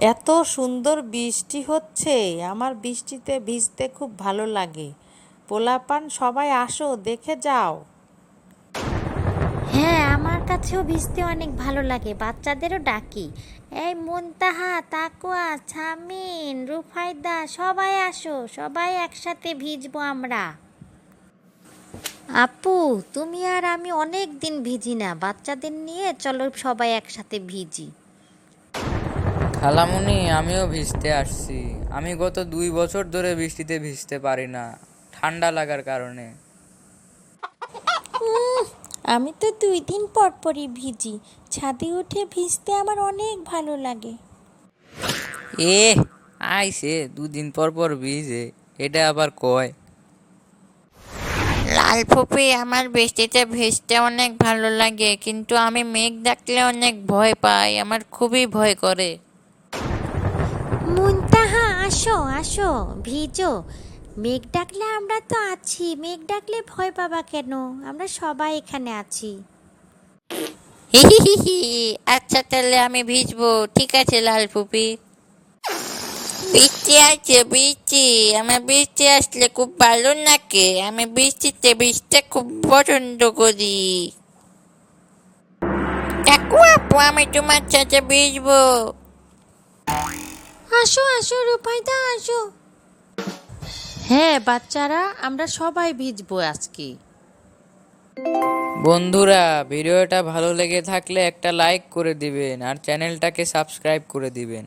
এত সুন্দর বৃষ্টি হচ্ছে, আমার বৃষ্টিতে ভিজতে খুব ভালো লাগে। পোলাপান সবাই আসো, দেখে যাও। হ্যাঁ, আমার কাছেও ভিজতে অনেক ভালো লাগে, বাচ্চাদেরও ডাকি। এই মুনতাহা, তাকুয়া, ছামিন, রুফায়দা, সবাই আসো, সবাই একসাথে ভিজবো আমরা। আপু, তুমি আর আমি অনেক দিন ভিজি না, বাচ্চাদের নিয়ে চলো সবাই একসাথে ভিজি। খালামুনি, আমিও ভিজতে আসছি। আমি গত 2 বছর ধরে বৃষ্টিতে ভিজতে পারি না, ঠান্ডা লাগার কারণে। আমি তো 2 দিন পর পরই ভিজি। ছাদে উঠে ভিজতে আমার অনেক ভালো লাগে। এ আইসে 2 দিন পর পর ভিজে, এটা আবার কয়? লাল ফুপি, আমার বৃষ্টিতে ভিজতে অনেক ভালো লাগে, কিন্তু আমি মেঘ দেখলে অনেক ভয় পাই, আমার খুবই ভয় করে। মুনতাহা, আসো আসো, ভিজো। মেঘ ডাকলে আমরা তো আছি, মেঘ ডাকলে ভয় পাবা কেন? আমরা সবাই এখানে আছি। হি হি হি হি। আচ্ছা, তাহলে আমি ভিজবো, ঠিক আছে লাল ফুপি। বৃষ্টি আছে, বৃষ্টি। আমার বৃষ্টি আসলে খুব ভালো লাগে, আমি বৃষ্টিতে ভিজতে খুব পছন্দ করি। কাকু আপু, আমি তোমার সাথে ভিজবো। আসো আসো রূপাইদা, আসো। হ্যাঁ বাচ্চারা, আমরা সবাই ভিজবো আজকে। বন্ধুরা, ভিডিওটা ভালো লেগে থাকলে একটা লাইক করে দিবেন আর চ্যানেলটাকে সাবস্ক্রাইব করে দিবেন।